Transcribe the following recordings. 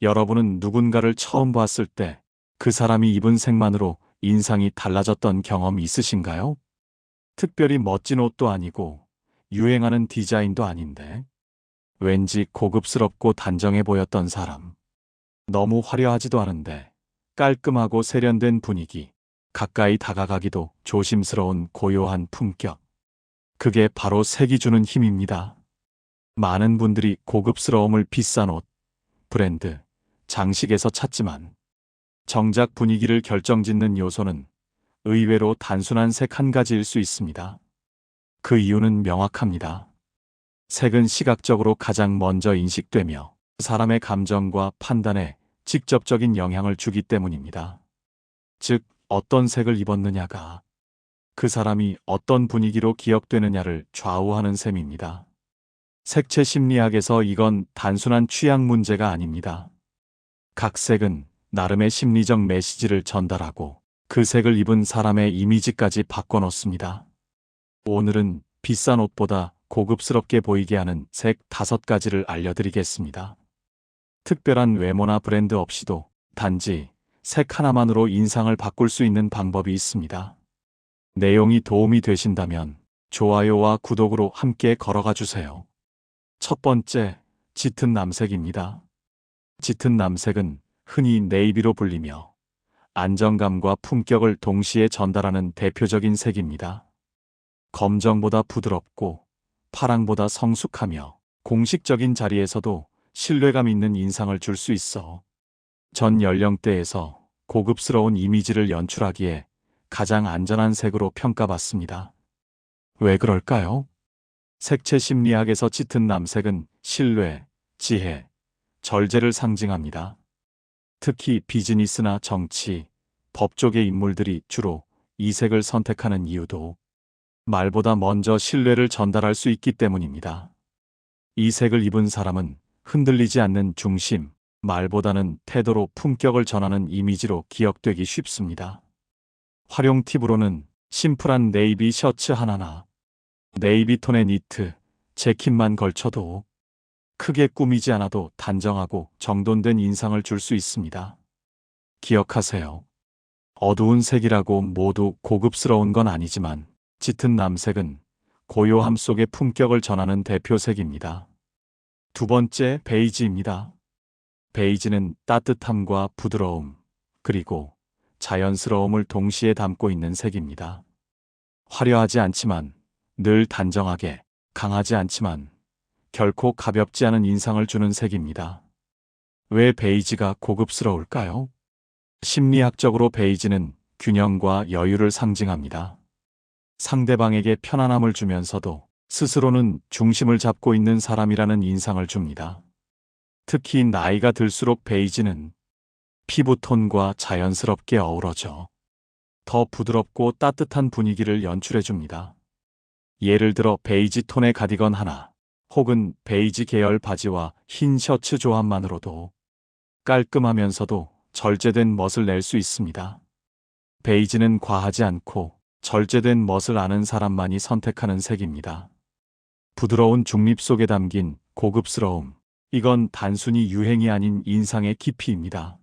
여러분은 누군가를 처음 봤을 때 그 사람이 입은 색만으로 인상이 달라졌던 경험이 있으신가요? 특별히 멋진 옷도 아니고 유행하는 디자인도 아닌데 왠지 고급스럽고 단정해 보였던 사람. 너무 화려하지도 않은데 깔끔하고 세련된 분위기, 가까이 다가가기도 조심스러운 고요한 품격. 그게 바로 색이 주는 힘입니다. 많은 분들이 고급스러움을 비싼 옷, 브랜드, 장식에서 찾지만 정작 분위기를 결정짓는 요소는 의외로 단순한 색 한 가지일 수 있습니다. 그 이유는 명확합니다. 색은 시각적으로 가장 먼저 인식되며 사람의 감정과 판단에 직접적인 영향을 주기 때문입니다. 즉, 어떤 색을 입었느냐가 그 사람이 어떤 분위기로 기억되느냐를 좌우하는 셈입니다. 색채 심리학에서 이건 단순한 취향 문제가 아닙니다. 각 색은 나름의 심리적 메시지를 전달하고 그 색을 입은 사람의 이미지까지 바꿔놓습니다. 오늘은 비싼 옷보다 고급스럽게 보이게 하는 색 5가지를 알려드리겠습니다. 특별한 외모나 브랜드 없이도 단지 색 하나만으로 인상을 바꿀 수 있는 방법이 있습니다. 내용이 도움이 되신다면 좋아요와 구독으로 함께 걸어가 주세요. 첫 번째, 짙은 남색입니다. 짙은 남색은 흔히 네이비로 불리며 안정감과 품격을 동시에 전달하는 대표적인 색입니다. 검정보다 부드럽고 파랑보다 성숙하며 공식적인 자리에서도 신뢰감 있는 인상을 줄 수 있어 전 연령대에서 고급스러운 이미지를 연출하기에 가장 안전한 색으로 평가받습니다. 왜 그럴까요? 색채 심리학에서 짙은 남색은 신뢰, 지혜, 절제를 상징합니다. 특히 비즈니스나 정치, 법 쪽의 인물들이 주로 이 색을 선택하는 이유도 말보다 먼저 신뢰를 전달할 수 있기 때문입니다. 이 색을 입은 사람은 흔들리지 않는 중심, 말보다는 태도로 품격을 전하는 이미지로 기억되기 쉽습니다. 활용 팁으로는 심플한 네이비 셔츠 하나나 네이비 톤의 니트, 재킷만 걸쳐도 크게 꾸미지 않아도 단정하고 정돈된 인상을 줄 수 있습니다. 기억하세요. 어두운 색이라고 모두 고급스러운 건 아니지만 짙은 남색은 고요함 속의 품격을 전하는 대표색입니다. 두 번째, 베이지입니다. 베이지는 따뜻함과 부드러움, 그리고 자연스러움을 동시에 담고 있는 색입니다. 화려하지 않지만 늘 단정하게, 강하지 않지만 결코 가볍지 않은 인상을 주는 색입니다. 왜 베이지가 고급스러울까요? 심리학적으로 베이지는 균형과 여유를 상징합니다. 상대방에게 편안함을 주면서도 스스로는 중심을 잡고 있는 사람이라는 인상을 줍니다. 특히 나이가 들수록 베이지는 피부톤과 자연스럽게 어우러져 더 부드럽고 따뜻한 분위기를 연출해 줍니다. 예를 들어 베이지 톤의 가디건 하나, 혹은 베이지 계열 바지와 흰 셔츠 조합만으로도 깔끔하면서도 절제된 멋을 낼 수 있습니다. 베이지는 과하지 않고 절제된 멋을 아는 사람만이 선택하는 색입니다. 부드러운 중립 속에 담긴 고급스러움. 이건 단순히 유행이 아닌 인상의 깊이입니다.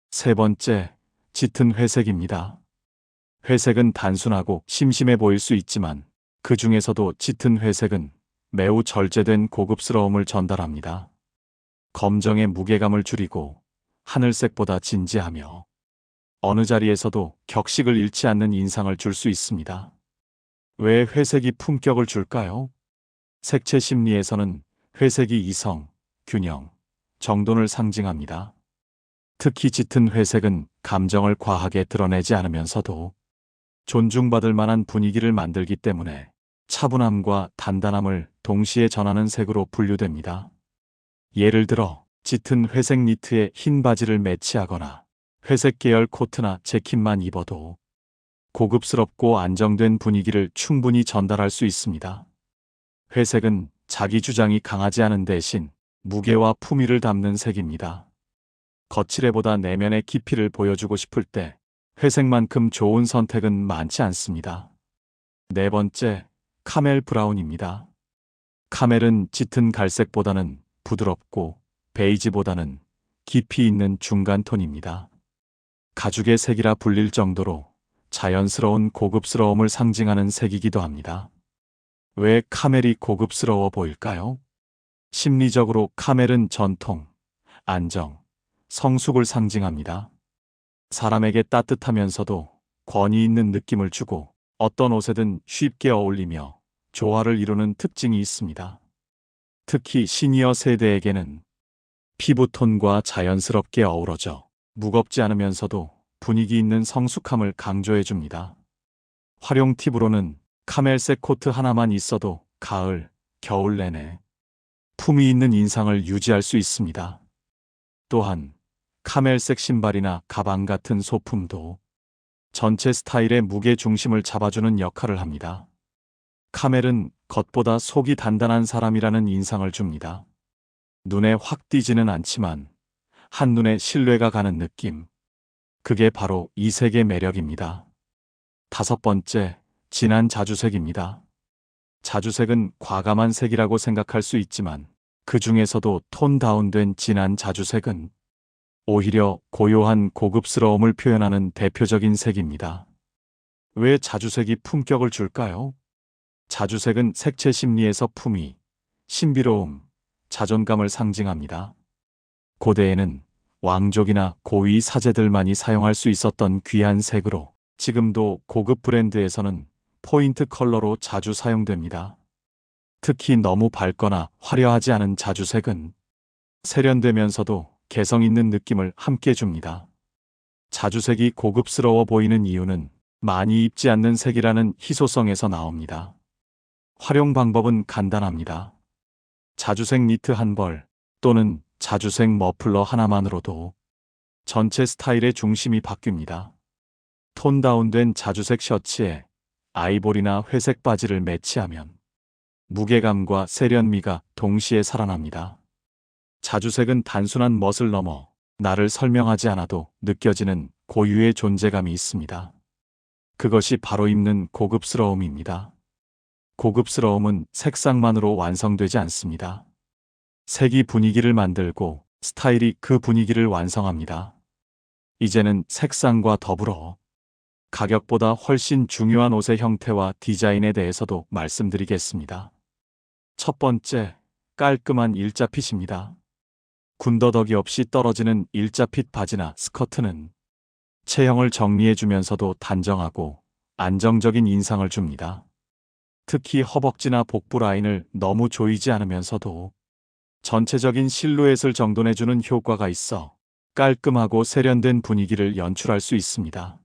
세 번째, 짙은 회색입니다. 회색은 단순하고 심심해 보일 수 있지만 그 중에서도 짙은 회색은 매우 절제된 고급스러움을 전달합니다. 검정의 무게감을 줄이고 하늘색보다 진지하며 어느 자리에서도 격식을 잃지 않는 인상을 줄 수 있습니다. 왜 회색이 품격을 줄까요? 색채 심리에서는 회색이 이성, 균형, 정돈을 상징합니다. 특히 짙은 회색은 감정을 과하게 드러내지 않으면서도 존중받을 만한 분위기를 만들기 때문에 차분함과 단단함을 동시에 전하는 색으로 분류됩니다. 예를 들어 짙은 회색 니트에 흰 바지를 매치하거나 회색 계열 코트나 재킷만 입어도 고급스럽고 안정된 분위기를 충분히 전달할 수 있습니다. 회색은 자기 주장이 강하지 않은 대신 무게와 품위를 담는 색입니다. 거칠애보다 내면의 깊이를 보여주고 싶을 때 회색만큼 좋은 선택은 많지 않습니다. 네 번째, 카멜 브라운입니다. 카멜은 짙은 갈색보다는 부드럽고 베이지보다는 깊이 있는 중간 톤입니다. 가죽의 색이라 불릴 정도로 자연스러운 고급스러움을 상징하는 색이기도 합니다. 왜 카멜이 고급스러워 보일까요? 심리적으로 카멜은 전통, 안정, 성숙을 상징합니다. 사람에게 따뜻하면서도 권위 있는 느낌을 주고 어떤 옷에든 쉽게 어울리며 조화를 이루는 특징이 있습니다. 특히 시니어 세대에게는 피부톤과 자연스럽게 어우러져 무겁지 않으면서도 분위기 있는 성숙함을 강조해 줍니다. 활용 팁으로는 카멜색 코트 하나만 있어도 가을, 겨울 내내 품위 있는 인상을 유지할 수 있습니다. 또한 카멜색 신발이나 가방 같은 소품도 전체 스타일의 무게 중심을 잡아주는 역할을 합니다. 카멜은 겉보다 속이 단단한 사람이라는 인상을 줍니다. 눈에 확 띄지는 않지만 한눈에 신뢰가 가는 느낌. 그게 바로 이 색의 매력입니다. 5번째, 진한 자주색입니다. 자주색은 과감한 색이라고 생각할 수 있지만 그 중에서도 톤 다운된 진한 자주색은 오히려 고요한 고급스러움을 표현하는 대표적인 색입니다. 왜 자주색이 품격을 줄까요? 자주색은 색채 심리에서 품위, 신비로움, 자존감을 상징합니다. 고대에는 왕족이나 고위 사제들만이 사용할 수 있었던 귀한 색으로 지금도 고급 브랜드에서는 포인트 컬러로 자주 사용됩니다. 특히 너무 밝거나 화려하지 않은 자주색은 세련되면서도 개성 있는 느낌을 함께 줍니다. 자주색이 고급스러워 보이는 이유는 많이 입지 않는 색이라는 희소성에서 나옵니다. 활용 방법은 간단합니다. 자주색 니트 한 벌 또는 자주색 머플러 하나만으로도 전체 스타일의 중심이 바뀝니다. 톤 다운된 자주색 셔츠에 아이보리나 회색 바지를 매치하면 무게감과 세련미가 동시에 살아납니다. 자주색은 단순한 멋을 넘어 나를 설명하지 않아도 느껴지는 고유의 존재감이 있습니다. 그것이 바로 입는 고급스러움입니다. 고급스러움은 색상만으로 완성되지 않습니다. 색이 분위기를 만들고 스타일이 그 분위기를 완성합니다. 이제는 색상과 더불어 가격보다 훨씬 중요한 옷의 형태와 디자인에 대해서도 말씀드리겠습니다. 첫 번째, 깔끔한 일자핏입니다. 군더더기 없이 떨어지는 일자핏 바지나 스커트는 체형을 정리해주면서도 단정하고 안정적인 인상을 줍니다. 특히 허벅지나 복부 라인을 너무 조이지 않으면서도 전체적인 실루엣을 정돈해주는 효과가 있어 깔끔하고 세련된 분위기를 연출할 수 있습니다.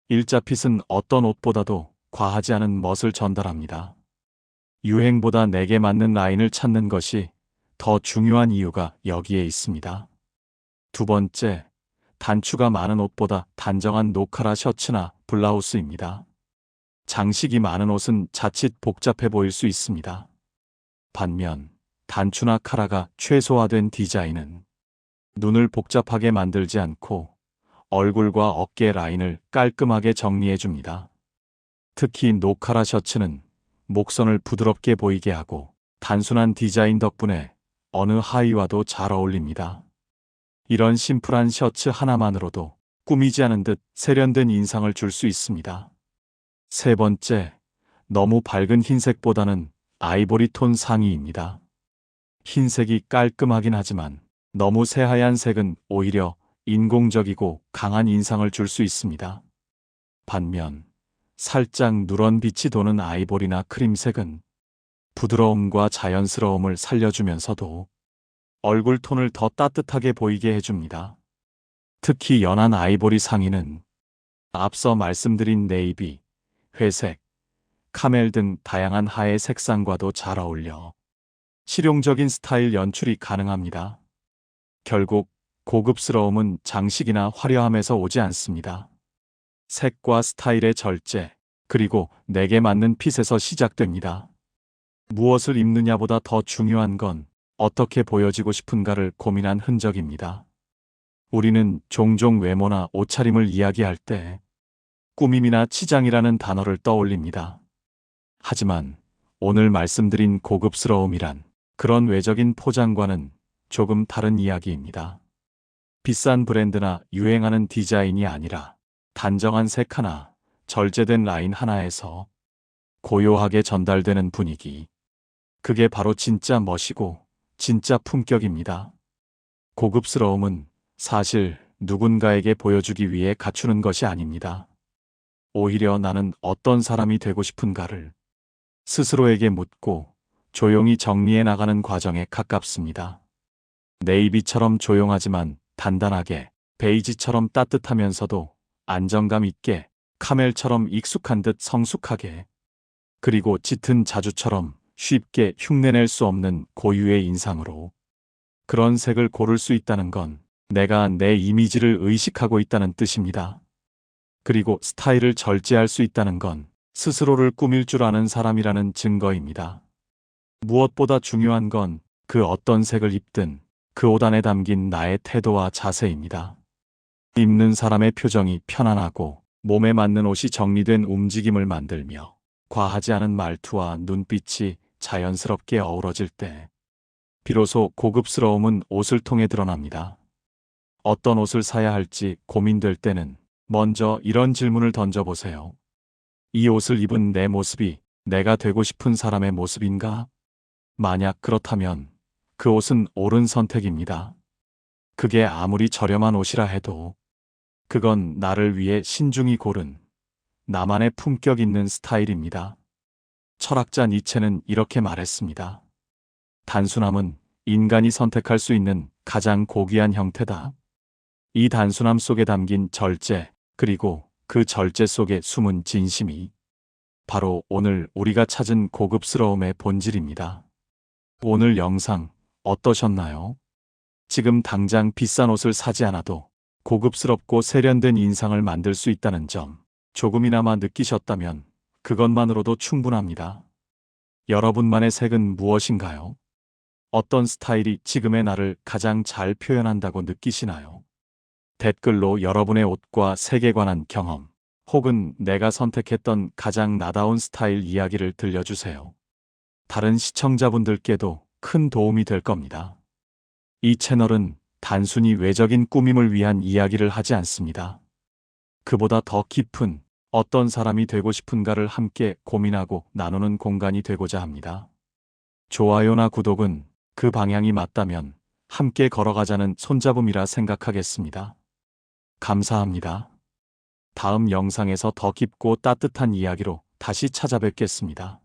일자핏은 어떤 옷보다도 과하지 않은 멋을 전달합니다. 유행보다 내게 맞는 라인을 찾는 것이 더 중요한 이유가 여기에 있습니다. 두 번째, 단추가 많은 옷보다 단정한 노카라 셔츠나 블라우스입니다. 장식이 많은 옷은 자칫 복잡해 보일 수 있습니다. 반면 단추나 카라가 최소화된 디자인은 눈을 복잡하게 만들지 않고 얼굴과 어깨 라인을 깔끔하게 정리해줍니다. 특히 노카라 셔츠는 목선을 부드럽게 보이게 하고 단순한 디자인 덕분에 어느 하의와도 잘 어울립니다. 이런 심플한 셔츠 하나만으로도 꾸미지 않은 듯 세련된 인상을 줄 수 있습니다. 세 번째, 너무 밝은 흰색보다는 아이보리 톤 상의입니다. 흰색이 깔끔하긴 하지만 너무 새하얀 색은 오히려 인공적이고 강한 인상을 줄 수 있습니다. 반면 살짝 누런 빛이 도는 아이보리나 크림색은 부드러움과 자연스러움을 살려주면서도 얼굴 톤을 더 따뜻하게 보이게 해줍니다. 특히 연한 아이보리 상의는 앞서 말씀드린 네이비, 회색, 카멜 등 다양한 하의 색상과도 잘 어울려 실용적인 스타일 연출이 가능합니다. 결국 고급스러움은 장식이나 화려함에서 오지 않습니다. 색과 스타일의 절제, 그리고 내게 맞는 핏에서 시작됩니다. 무엇을 입느냐보다 더 중요한 건 어떻게 보여지고 싶은가를 고민한 흔적입니다. 우리는 종종 외모나 옷차림을 이야기할 때 꾸밈이나 치장이라는 단어를 떠올립니다. 하지만 오늘 말씀드린 고급스러움이란 그런 외적인 포장과는 조금 다른 이야기입니다. 비싼 브랜드나 유행하는 디자인이 아니라 단정한 색 하나, 절제된 라인 하나에서 고요하게 전달되는 분위기. 그게 바로 진짜 멋이고 진짜 품격입니다. 고급스러움은 사실 누군가에게 보여주기 위해 갖추는 것이 아닙니다. 오히려 나는 어떤 사람이 되고 싶은가를 스스로에게 묻고 조용히 정리해 나가는 과정에 가깝습니다. 네이비처럼 조용하지만 단단하게, 베이지처럼 따뜻하면서도 안정감 있게, 카멜처럼 익숙한 듯 성숙하게, 그리고 짙은 자주처럼 쉽게 흉내낼 수 없는 고유의 인상으로. 그런 색을 고를 수 있다는 건 내가 내 이미지를 의식하고 있다는 뜻입니다. 그리고 스타일을 절제할 수 있다는 건 스스로를 꾸밀 줄 아는 사람이라는 증거입니다. 무엇보다 중요한 건 그 어떤 색을 입든 그 옷 안에 담긴 나의 태도와 자세입니다. 입는 사람의 표정이 편안하고 몸에 맞는 옷이 정리된 움직임을 만들며 과하지 않은 말투와 눈빛이 자연스럽게 어우러질 때 비로소 고급스러움은 옷을 통해 드러납니다. 어떤 옷을 사야 할지 고민될 때는 먼저 이런 질문을 던져보세요. 이 옷을 입은 내 모습이 내가 되고 싶은 사람의 모습인가? 만약 그렇다면 그 옷은 옳은 선택입니다. 그게 아무리 저렴한 옷이라 해도 그건 나를 위해 신중히 고른 나만의 품격 있는 스타일입니다. 철학자 니체는 이렇게 말했습니다. 단순함은 인간이 선택할 수 있는 가장 고귀한 형태다. 이 단순함 속에 담긴 절제, 그리고 그 절제 속에 숨은 진심이 바로 오늘 우리가 찾은 고급스러움의 본질입니다. 오늘 영상 어떠셨나요? 지금 당장 비싼 옷을 사지 않아도 고급스럽고 세련된 인상을 만들 수 있다는 점, 조금이나마 느끼셨다면 그것만으로도 충분합니다. 여러분만의 색은 무엇인가요? 어떤 스타일이 지금의 나를 가장 잘 표현한다고 느끼시나요? 댓글로 여러분의 옷과 색에 관한 경험, 혹은 내가 선택했던 가장 나다운 스타일 이야기를 들려주세요. 다른 시청자분들께도 큰 도움이 될 겁니다. 이 채널은 단순히 외적인 꾸밈을 위한 이야기를 하지 않습니다. 그보다 더 깊은 어떤 사람이 되고 싶은가를 함께 고민하고 나누는 공간이 되고자 합니다. 좋아요나 구독은 그 방향이 맞다면 함께 걸어가자는 손잡음이라 생각하겠습니다. 감사합니다. 다음 영상에서 더 깊고 따뜻한 이야기로 다시 찾아뵙겠습니다.